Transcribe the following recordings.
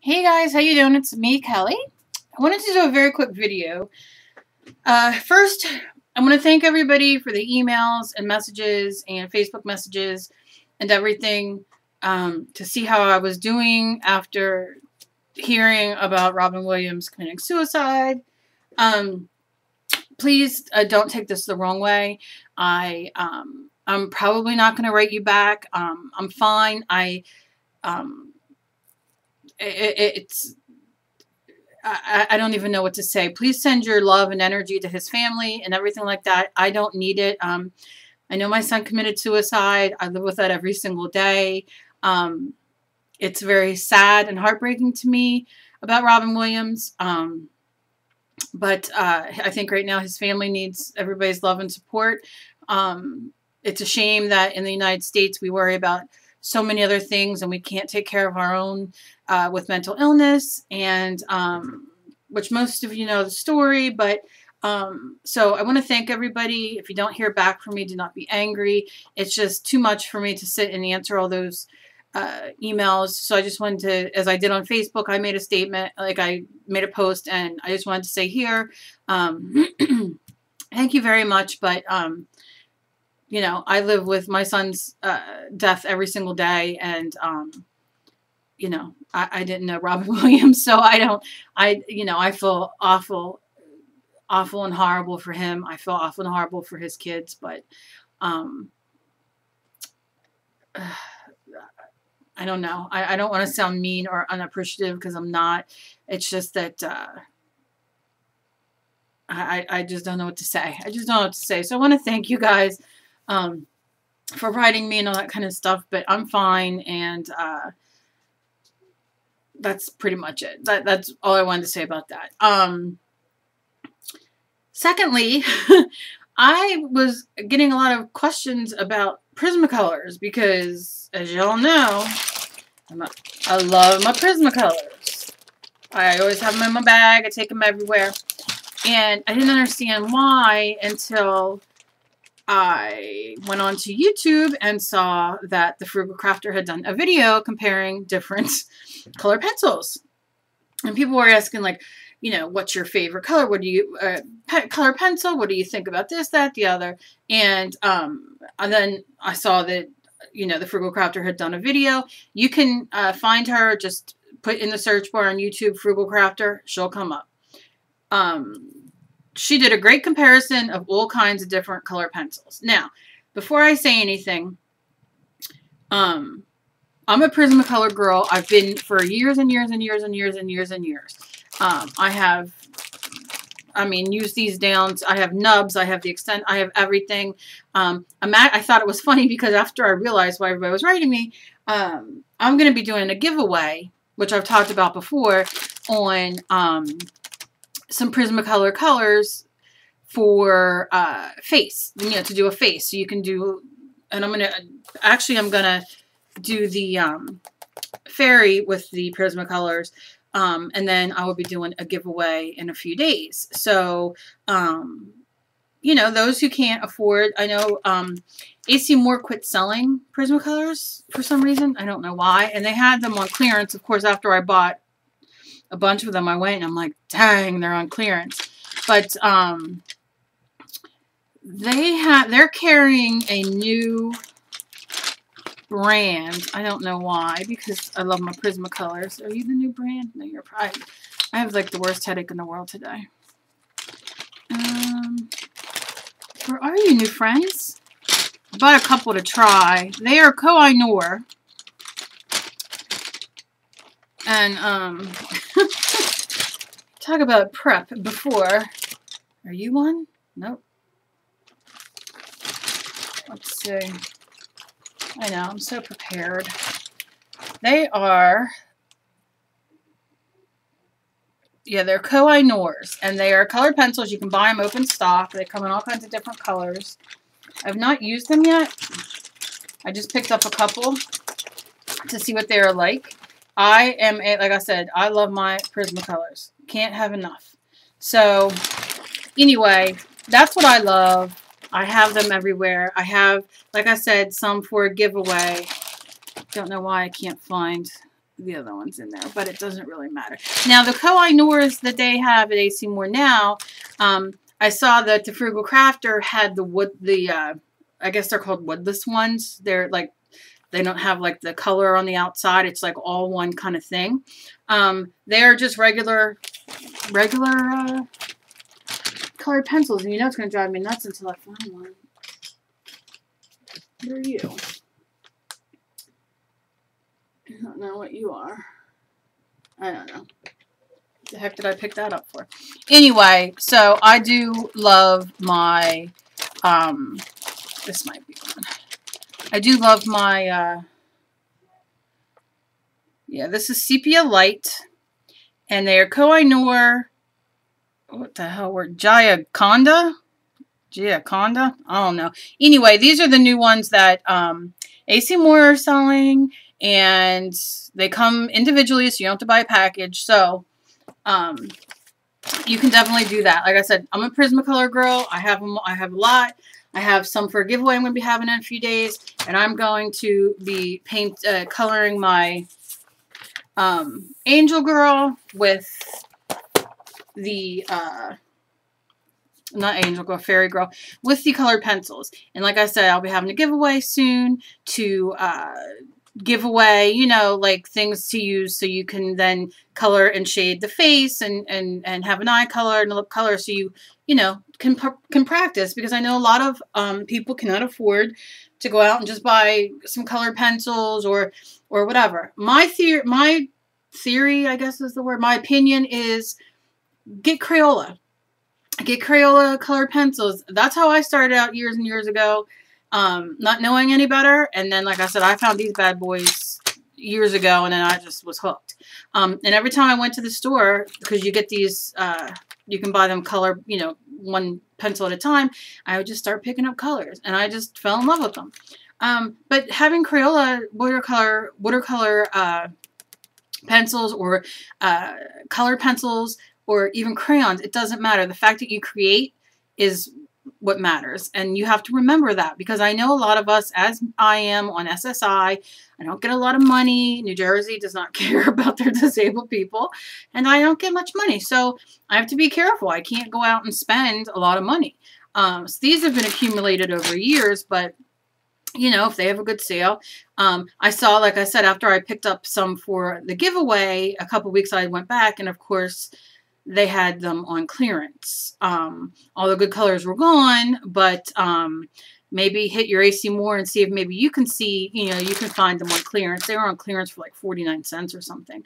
Hey guys, how you doing? It's me, Kelly. I wanted to do a very quick video. First, I want to thank everybody for the emails and messages and Facebook messages and everything to see how I was doing after hearing about Robin Williams committing suicide. Please don't take this the wrong way. I'm probably not going to write you back. I'm fine. It's I don't even know what to say. Please send your love and energy to his family and everything like that. I don't need it. I know my son committed suicide. I live with that every single day. It's very sad and heartbreaking to me about Robin Williams. But I think right now his family needs everybody's love and support. It's a shame that in the United States we worry about so many other things and we can't take care of our own with mental illness, and which most of you know the story. But so I want to thank everybody. If you don't hear back from me, do not be angry. It's just too much for me to sit and answer all those emails. So I just wanted to, as I did on Facebook, I made a statement, like I made a post, and I just wanted to say here, thank you very much. But you know, I live with my son's death every single day, and you know, I didn't know Robin Williams, so you know, I feel awful and horrible for him. I feel awful and horrible for his kids, but I don't know. I don't want to sound mean or unappreciative because I'm not. It's just that I just don't know what to say. I just don't know what to say. So I want to thank you guys for writing me and all that kind of stuff, but I'm fine, and that's pretty much it. That's all I wanted to say about that. Secondly, I was getting a lot of questions about Prismacolors because, as y'all know, I love my Prismacolors. I always have them in my bag. I take them everywhere. And I didn't understand why until I went onto YouTube and saw that the Frugal Crafter had done a video comparing different color pencils. And people were asking, like, you know, what's your favorite color? What do you, color pencil? What do you think about this, that, the other? And then I saw that, you know, the Frugal Crafter had done a video. You can find her, just put in the search bar on YouTube, Frugal Crafter, she'll come up. She did a great comparison of all kinds of different color pencils. Now, before I say anything, I'm a Prismacolor girl. I've been for years and years and years and years and years and years. I have, used these down. I have nubs. I have the extent. I have everything. I thought it was funny because after I realized why everybody was writing me, I'm going to be doing a giveaway, which I've talked about before, on some Prismacolor colors for face, you know, to do a face. So you can do, and I'm going to do the fairy with the Prismacolors, and then I will be doing a giveaway in a few days. So, you know, those who can't afford, I know AC Moore quit selling Prismacolors for some reason. I don't know why. And they had them on clearance. Of course, after I bought a bunch of them, I went and I'm like, dang, they're on clearance. But they're carrying a new brand. I don't know why, because I love my Prismacolors. Are you the new brand? No, you're probably. I have like the worst headache in the world today. Where are you, new friends? I bought a couple to try. They are Koh-i-Noor. And talk about prep before. Are you one? Nope. Let's see. I know, I'm so prepared. They are, yeah, they're Koh-i-Noors, and they are colored pencils. You can buy them open stock. They come in all kinds of different colors. I've not used them yet. I just picked up a couple to see what they are like. Like I said, I love my Prismacolors. Can't have enough. So, anyway, that's what I love. I have them everywhere. I have, like I said, some for a giveaway. Don't know why I can't find the other ones in there, but it doesn't really matter. Now, the Koh-i-Noors that they have at AC Moore now, I saw that the Frugal Crafter had the wood, I guess they're called woodless ones. They're like, they don't have like the color on the outside. It's like all one kind of thing. They're just regular colored pencils, and you know it's going to drive me nuts until I find one. What are you? I don't know what you are. I don't know. What the heck did I pick that up for? Anyway, so I do love my, this might be one. I do love my, yeah, this is Sepia Light, and they are Koh-i-Noor, what the hell were Gioconda? I don't know. Anyway, these are the new ones that AC Moore are selling, and they come individually, so you don't have to buy a package. So you can definitely do that. Like I said, I'm a Prismacolor girl. I have them. I have a lot. I have some for a giveaway I'm going to be having in a few days, and I'm going to be coloring my Angel Girl with the not Angel Girl, Fairy Girl, with the colored pencils. And like I said, I'll be having a giveaway soon to give away, you know, like things to use so you can then color and shade the face and have an eye color and a lip color, so you know, can practice, because I know a lot of people cannot afford to go out and just buy some colored pencils or whatever. My theory, I guess is the word, my opinion is get Crayola. Get Crayola colored pencils. That's how I started out years and years ago, not knowing any better. And then, like I said, I found these bad boys years ago, and then I just was hooked. And every time I went to the store, because you get these, you can buy them color, you know, one pencil at a time, I would just start picking up colors, and I just fell in love with them. But having Crayola watercolor pencils or colored pencils, or even crayons, it doesn't matter. The fact that you create is what matters. And you have to remember that, because I know a lot of us, as I am on SSI, I don't get a lot of money. New Jersey does not care about their disabled people, and I don't get much money. So I have to be careful. I can't go out and spend a lot of money. So these have been accumulated over years, but you know, if they have a good sale. I saw, like I said, after I picked up some for the giveaway, a couple weeks I went back, and of course they had them on clearance. All the good colors were gone, but maybe hit your AC Moore and see if maybe you can see, you know, you can find them on clearance. They were on clearance for like 49 cents or something.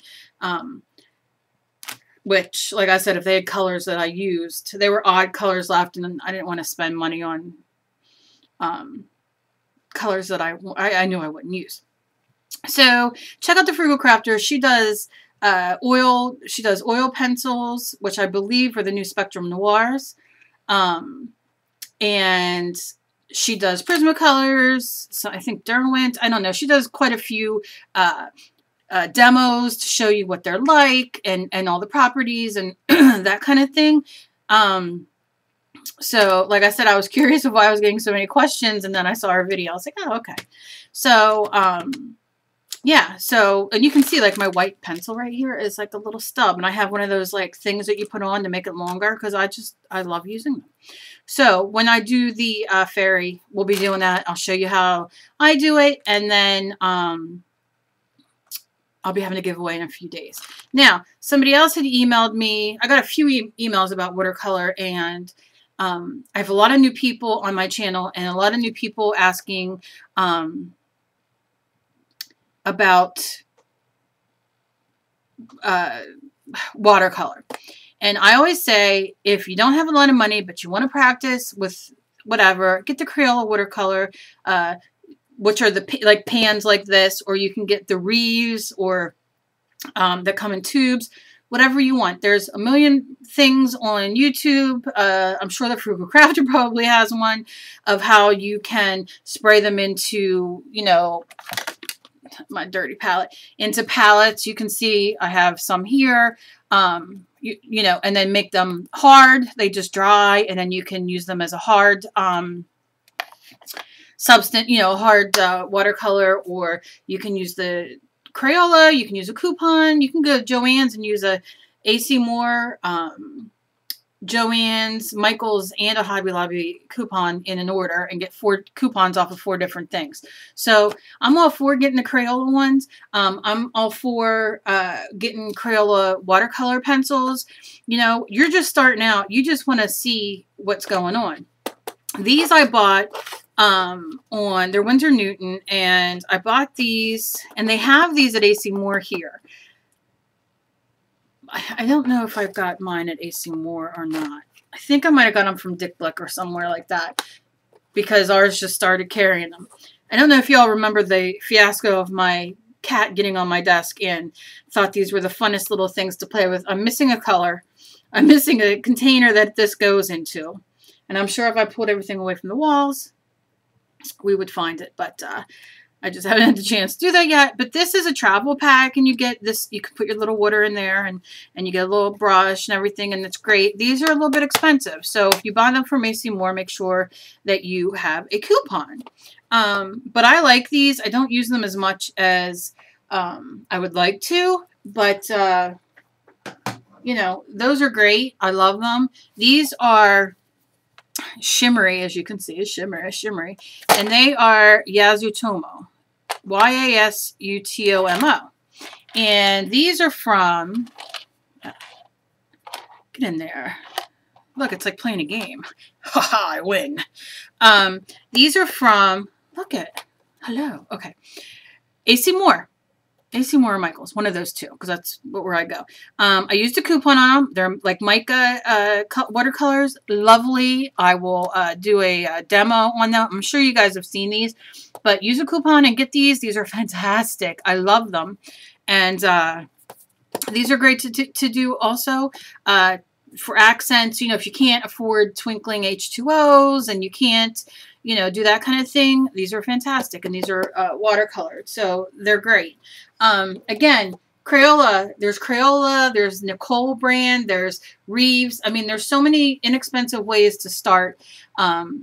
Which, like I said, if they had colors that I used, they were odd colors left, and I didn't want to spend money on colors that I knew I wouldn't use. So check out the Frugal Crafter. She does oil pencils, which I believe are the new Spectrum Noirs. And she does Prismacolors. So I think Derwent. I don't know. She does quite a few demos to show you what they're like and all the properties and that kind of thing. So, like I said, I was curious of why I was getting so many questions, and then I saw her video. I was like, oh, okay. So, yeah. So, and you can see, like, my white pencil right here is like a little stub, and I have one of those, like, things that you put on to make it longer, because I love using them. So, when I do the fairy, we'll be doing that. I'll show you how I do it, and then, I'll be having a giveaway in a few days. Now, somebody else had emailed me. I got a few emails about watercolor, and I have a lot of new people on my channel, and a lot of new people asking about watercolor. And I always say, if you don't have a lot of money, but you want to practice with whatever, get the Crayola watercolor, which are the like pans like this, or you can get the Reeves, or that come in tubes. Whatever you want. There's a million things on YouTube. I'm sure the Frugal Crafter probably has one of how you can spray them into, you know, my dirty palette, into palettes. You can see I have some here, you know, and then make them hard. They just dry, and then you can use them as a hard substance, you know, hard watercolor, or you can use the Crayola, you can use a coupon. You can go to Joann's and use a AC Moore, Joann's, Michael's, and a Hobby Lobby coupon in an order and get 4 coupons off of 4 different things. So I'm all for getting the Crayola ones. I'm all for getting Crayola watercolor pencils. You know, you're just starting out. You just want to see what's going on. These I bought on their Winsor Newton, and I bought these, and they have these at AC Moore here. I don't know if I've got mine at AC Moore or not. I think I might have got them from Dick Blick or somewhere like that, because ours just started carrying them. I don't know if y'all remember the fiasco of my cat getting on my desk and thought these were the funnest little things to play with. I'm missing a color. I'm missing a container that this goes into. And I'm sure if I pulled everything away from the walls, we would find it. But I just haven't had the chance to do that yet. But this is a travel pack, and you get this. You can put your little water in there, and you get a little brush and everything, and it's great. These are a little bit expensive, so if you buy them from AC Moore, make sure that you have a coupon. But I like these. I don't use them as much as I would like to, but you know, those are great. I love them. These are shimmery, as you can see, shimmery, and they are Yasutomo. Yasutomo. And these are from, get in there. Look, it's like playing a game. Haha, I win. These are from, look at, hello, okay. AC Moore. AC Moore or Michael's, one of those two, because that's where I go. I used a coupon on them. They're like mica watercolors, lovely. I will do a demo on them. I'm sure you guys have seen these, but use a coupon and get these. These are fantastic. I love them, and these are great to do also for accents. You know, if you can't afford twinkling H2Os and you can't, you know, do that kind of thing, these are fantastic, and these are watercolored, so they're great. Again, Crayola, there's Nicole brand, there's Reeves. I mean, there's so many inexpensive ways to start. First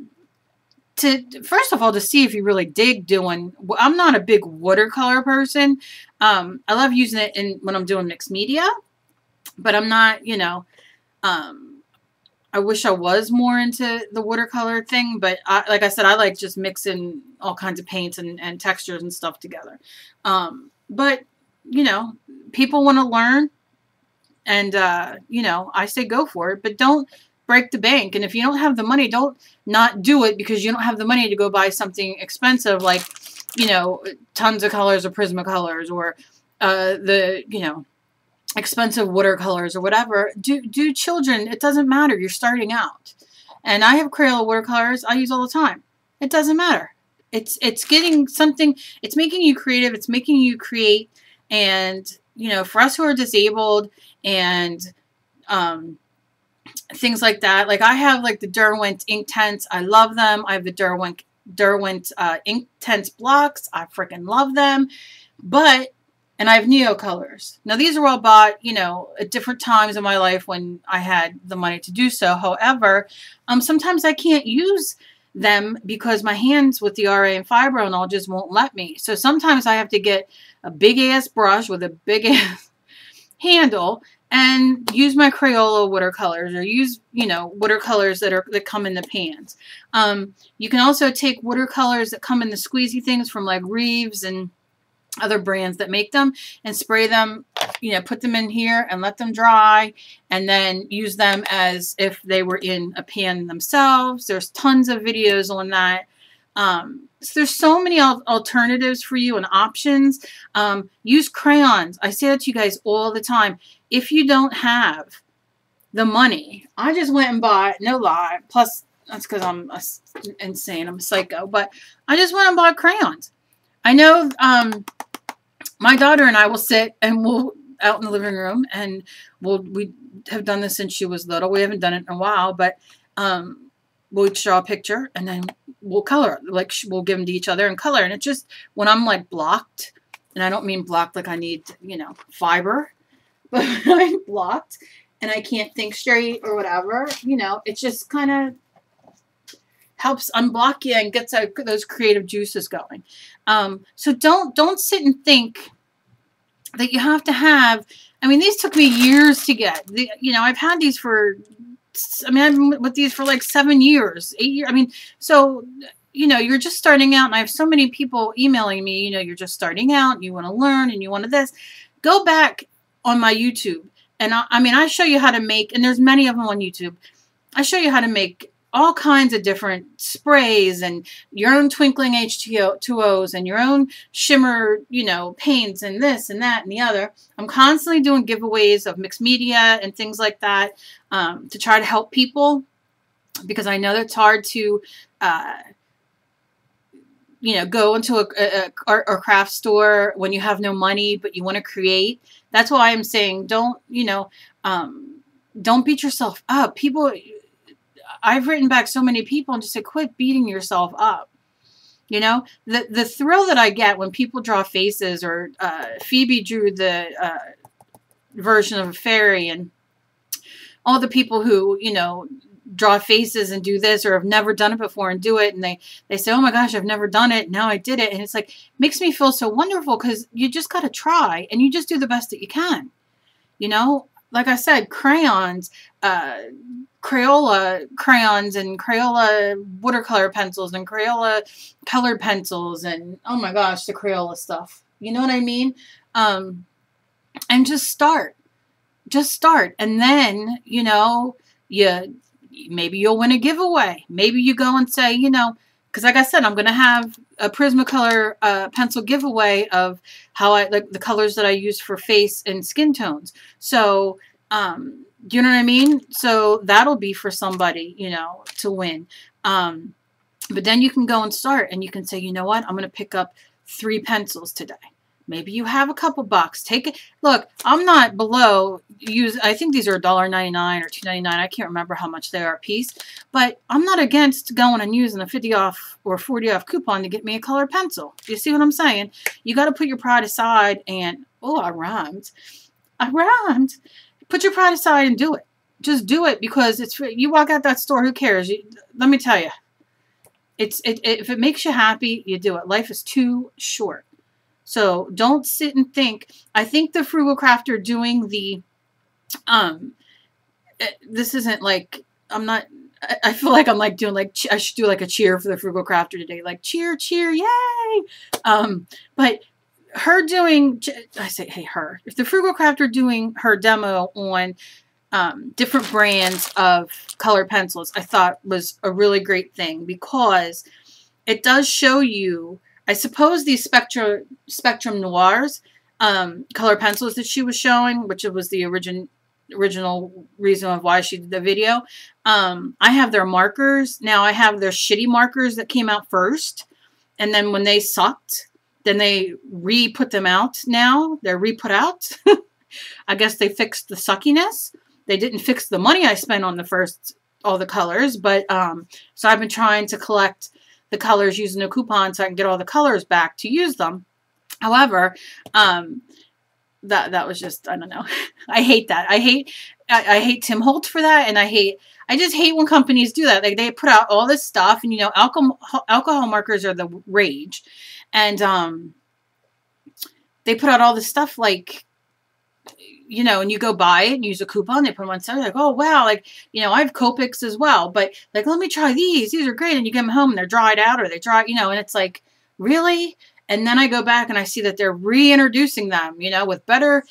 of all, to see if you really dig doing, I'm not a big watercolor person. I love using it when I'm doing mixed media, but I'm not, you know, I wish I was more into the watercolor thing, but like I said, I like just mixing all kinds of paints and textures and stuff together. But, you know, people want to learn, and, you know, I say go for it, but don't break the bank. And if you don't have the money, don't not do it because you don't have the money to go buy something expensive like, you know, tons of colors or Prismacolors or the, you know, expensive watercolors or whatever. Do children. It doesn't matter. You're starting out. And I have Crayola watercolors I use all the time. It doesn't matter. It's getting something. It's making you creative. It's making you create. And, you know, for us who are disabled and things like that, like I have like the Derwent ink tents. I love them. I have the Derwent ink tents blocks. I freaking love them. And I have Neo colors. Now, these are all bought, you know, at different times in my life when I had the money to do so. However, sometimes I can't use them because my hands with the RA and Fibro and all just won't let me. So sometimes I have to get a big-ass brush with a big-ass handle and use my Crayola watercolors, or use, you know, watercolors that come in the pans. You can also take watercolors that come in the squeezy things from like Reeves and other brands that make them, and spray them, you know, put them in here and let them dry, and then use them as if they were in a pan themselves. There's tons of videos on that. So there's so many alternatives for you and options. Use crayons. I say that to you guys all the time. If you don't have the money, I just went and bought, no lie, plus that's because I'm insane, I'm a psycho, but I just went and bought crayons. I know my daughter and I will sit and we'll out in the living room, and we have done this since she was little. We haven't done it in a while, but we'll each draw a picture and then we'll color. Like we'll give them to each other and color. And it just, when I'm like blocked, and I don't mean blocked like I need, you know, fiber, but when I'm blocked and I can't think straight or whatever, you know, it just kind of helps unblock you and gets those creative juices going. So don't sit and think that you have to have. I mean, these took me years to get. You know, I've had these for, I mean, I've been with these for like 7 years, 8 years. I mean, so, you know, you're just starting out, and I have so many people emailing me, you know, you're just starting out, and you want to learn, and you want to this. Go back on my YouTube, and I mean, I show you how to make, and there's many of them on YouTube. I show you how to make all kinds of different sprays and your own twinkling H2Os and your own shimmer, you know, paints and this and that and the other. I'm constantly doing giveaways of mixed media and things like that to try to help people, because I know it's hard to, you know, go into a art or craft store when you have no money, but you want to create. That's why I'm saying don't, you know, don't beat yourself up. People, I've written back so many people and just said, quit beating yourself up. You know, the thrill that I get when people draw faces, or Phoebe drew the version of a fairy, and all the people who, you know, draw faces and do this, or have never done it before and do it, and they say, oh my gosh, I've never done it, now I did it, and it's like, makes me feel so wonderful, because you just got to try, and you just do the best that you can. You know, like I said, crayons, Crayola crayons, and Crayola watercolor pencils, and Crayola colored pencils, and oh my gosh, the Crayola stuff. You know what I mean? And just start. Just start. And then, you know, maybe you'll win a giveaway. Maybe you go and say, you know, because like I said, I'm going to have a Prismacolor pencil giveaway of how I like the colors that I use for face and skin tones. So, do you know what I mean? So that'll be for somebody, you know, to win. But then you can go and start, and you can say, you know what? I'm going to pick up 3 pencils today. Maybe you have a couple bucks. Take it. Look, I'm not below I think these are $1.99 or $2.99. I can't remember how much they are a piece. But I'm not against going and using a 50 off or 40 off coupon to get me a colored pencil. You see what I'm saying? You got to put your pride aside and, oh, I rhymed. I rhymed. Put your pride aside and do it. Just do it, because it's you walk out that store, who cares? Let me tell you, if it makes you happy, you do it. Life is too short. So don't sit and think. I think the Frugal Crafter doing the, this isn't like, I'm not, I feel like I'm like doing like, I should do like a cheer for the Frugal Crafter today. Like cheer, cheer, yay. But her doing, I say, hey, her, if the Frugal Crafter doing her demo on different brands of colored pencils, I thought was a really great thing, because it does show you, I suppose these Spectrum Noirs color pencils that she was showing, which was the original reason of why she did the video. I have their markers. Now I have their shitty markers that came out first, and then when they sucked, then they re-put them out now. They're re-put out. I guess they fixed the suckiness. They didn't fix the money I spent on all the colors, but so I've been trying to collect the colors using a coupon so I can get all the colors back to use them. However, that was just, I don't know. I hate that. I hate Tim Holtz for that, and I just hate when companies do that. Like, they put out all this stuff, and you know, alcohol markers are the rage, and they put out all this stuff, like, you know, and you go buy it and use a coupon, they put them on sale, like, oh wow, like, you know, I have Copics as well, but like, let me try these are great, and you get them home and they're dried out, or they dry, you know, and it's like, really? And then I go back and I see that they're reintroducing them, you know, with better,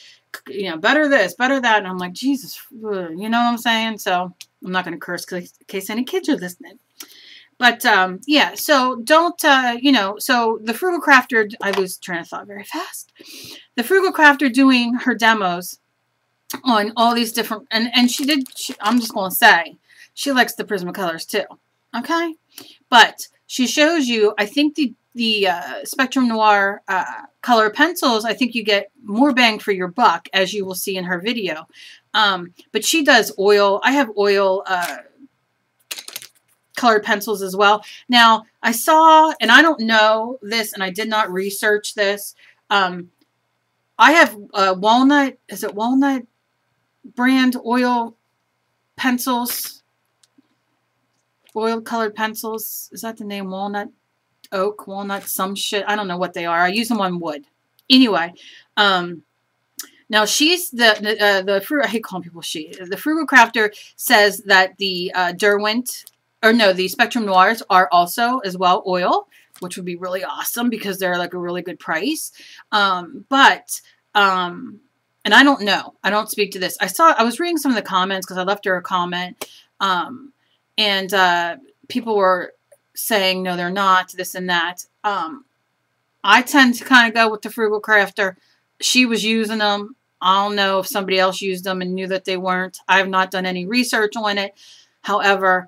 you know, better this, better that, and I'm like, Jesus, you know what I'm saying? So I'm not going to curse in case any kids are listening. But, yeah, so don't, you know, so the Frugal Crafter, I lose train of thought very fast. The Frugal Crafter doing her demos on all these different, and I'm just going to say, she likes the Prismacolors too, okay? But she shows you, I think the Spectrum Noir color pencils, I think you get more bang for your buck, as you will see in her video. But she does oil. I have oil colored pencils as well. Now, I saw, and I don't know this, and I did not research this. I have Walnut, is it Walnut brand oil pencils? Oil colored pencils. Is that the name? Walnut, oak, walnut, some shit. I don't know what they are. I use them on wood. Anyway, Now she's I hate calling people she. The Frugal Crafter says that the the Spectrum Noirs are also as well oil, which would be really awesome because they're like a really good price. And I don't know. I don't speak to this. I was reading some of the comments because I left her a comment. And people were saying, no, they're not, this and that. I tend to kind of go with the Frugal Crafter. She was using them. I don't know if somebody else used them and knew that they weren't. I have not done any research on it. However,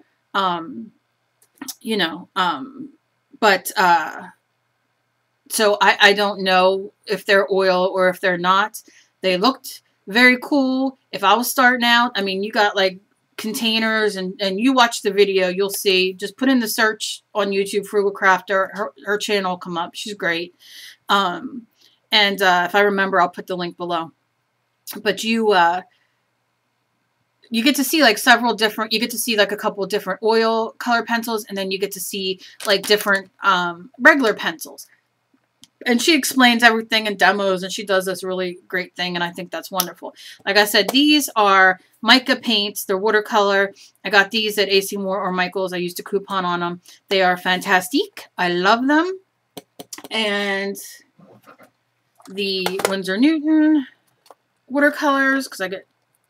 so I don't know if they're oil or if they're not. They looked very cool. If I was starting out, I mean, you got like containers and you watch the video, you'll see, just put in the search on YouTube, Frugal Crafter, her channel will come up. She's great. If I remember, I'll put the link below. But you get to see like several different, you get to see like a couple different oil color pencils, and then you get to see like different regular pencils. And she explains everything in demos, and she does this really great thing, and I think that's wonderful. Like I said, these are mica paints. They're watercolor. I got these at AC Moore or Michael's. I used a coupon on them. They are fantastic. I love them. And the Winsor Newton watercolors, because I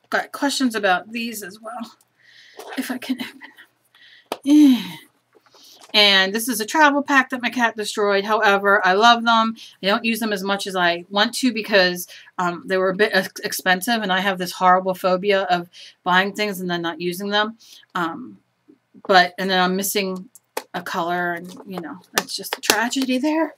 got questions about these as well. If I can open them. And this is a travel pack that my cat destroyed. However, I love them. I don't use them as much as I want to because they were a bit expensive, and I have this horrible phobia of buying things and then not using them. And then I'm missing a color, and you know, that's just a tragedy there.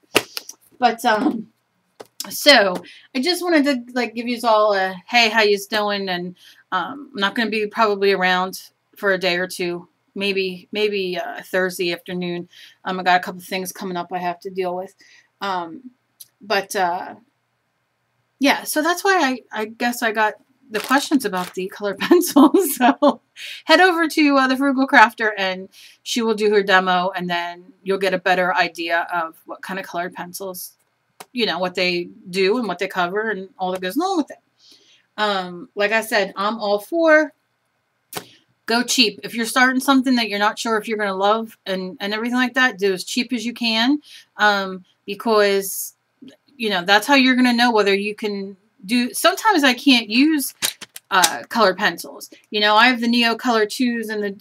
But so I just wanted to like give you all a hey, how you doing? And I'm not going to be probably around for a day or two. Maybe Thursday afternoon. I got a couple things coming up I have to deal with. Yeah, so that's why I guess I got the questions about the color pencils. So head over to the Frugal Crafter, and she will do her demo, and then you'll get a better idea of what kind of colored pencils, you know, what they do and what they cover and all that goes along with it. Like I said, I'm all for go cheap. If you're starting something that you're not sure if you're going to love and everything like that, do as cheap as you can, because, you know, that's how you're going to know whether you can do. Sometimes I can't use colored pencils. You know, I have the Neo Color 2s and the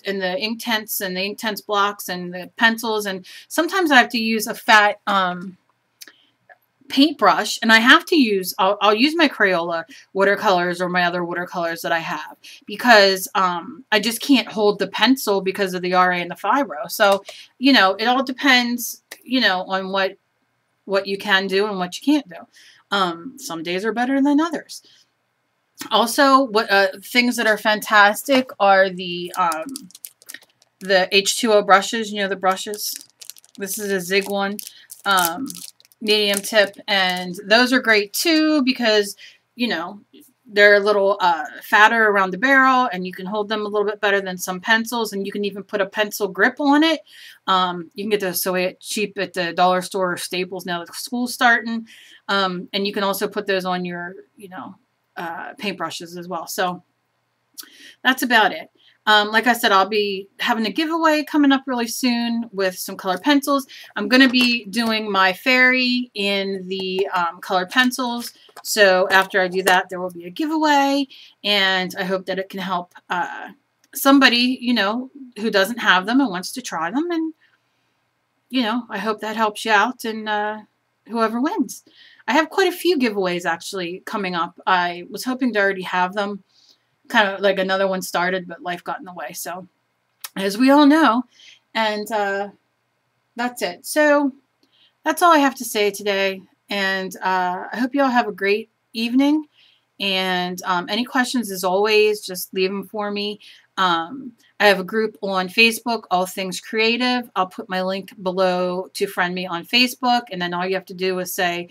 Inktense and the Inktense blocks and the pencils, and sometimes I have to use a fat paintbrush, and I have to use, I'll use my Crayola watercolors or my other watercolors that I have, because I just can't hold the pencil because of the RA and the fibro. So, you know, it all depends, you know, on what you can do and what you can't do. Some days are better than others. Also, what things that are fantastic are the H2O brushes. You know, the brushes. This is a Zig one. Medium tip, and those are great too because, you know, they're a little fatter around the barrel, and you can hold them a little bit better than some pencils, and you can even put a pencil grip on it. You can get those so cheap at the dollar store or Staples now that school's starting, and you can also put those on your, you know, paintbrushes as well. So that's about it. Like I said, I'll be having a giveaway coming up really soon with some colored pencils. I'm going to be doing my fairy in the colored pencils. So after I do that, there will be a giveaway, and I hope that it can help somebody, you know, who doesn't have them and wants to try them. And, you know, I hope that helps you out, and whoever wins. I have quite a few giveaways actually coming up. I was hoping to already have them. Kind of like another one started, but life got in the way. So, as we all know, and that's it. So, that's all I have to say today. And I hope you all have a great evening. And any questions, as always, just leave them for me. I have a group on Facebook, All Things Creative. I'll put my link below to friend me on Facebook. And then all you have to do is say,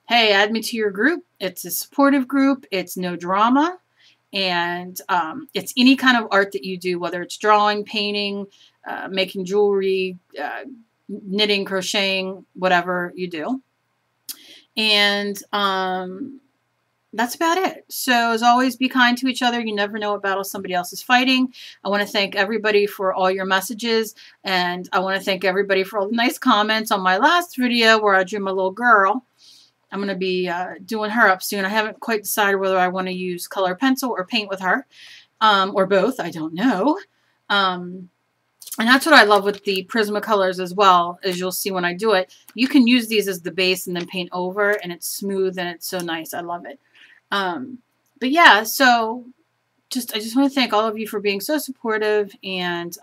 hey, add me to your group. It's a supportive group. It's no drama. And it's any kind of art that you do, whether it's drawing, painting, making jewelry, knitting, crocheting, whatever you do. And that's about it. So as always, be kind to each other. You never know what battle somebody else is fighting. I want to thank everybody for all your messages. And I want to thank everybody for all the nice comments on my last video where I drew my little girl. I'm going to be doing her up soon. I haven't quite decided whether I want to use color pencil or paint with her. Or both. I don't know. And that's what I love with the Prismacolors as well, as you'll see when I do it. You can use these as the base and then paint over, and it's smooth and it's so nice. I love it. But yeah, so I just want to thank all of you for being so supportive, and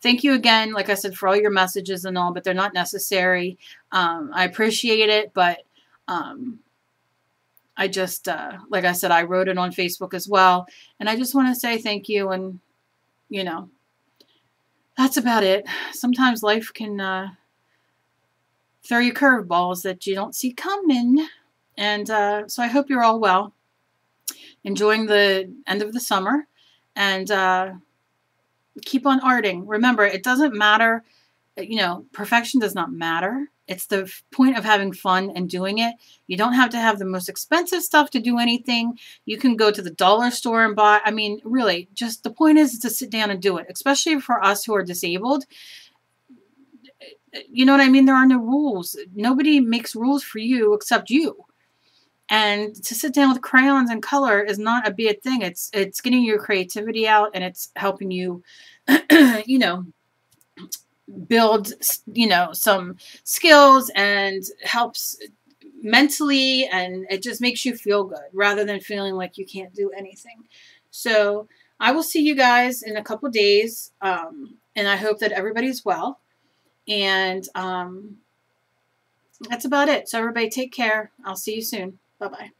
thank you again, like I said, for all your messages and all, but they're not necessary. I appreciate it, but I just, like I said, I wrote it on Facebook as well, and I just want to say thank you, and, you know, that's about it. Sometimes life can throw you curveballs that you don't see coming. And so I hope you're all well, enjoying the end of the summer, and keep on arting. Remember, it doesn't matter, you know, perfection does not matter. It's the point of having fun and doing it. You don't have to have the most expensive stuff to do anything. You can go to the dollar store and buy. I mean, really, just the point is to sit down and do it, especially for us who are disabled. You know what I mean? There are no rules. Nobody makes rules for you except you. And to sit down with crayons and color is not a bad thing. It's getting your creativity out, and it's helping you, you know, build, you know, some skills, and helps mentally, and it just makes you feel good rather than feeling like you can't do anything. So I will see you guys in a couple days, and I hope that everybody's well, and that's about it. So everybody take care. I'll see you soon. Bye-bye.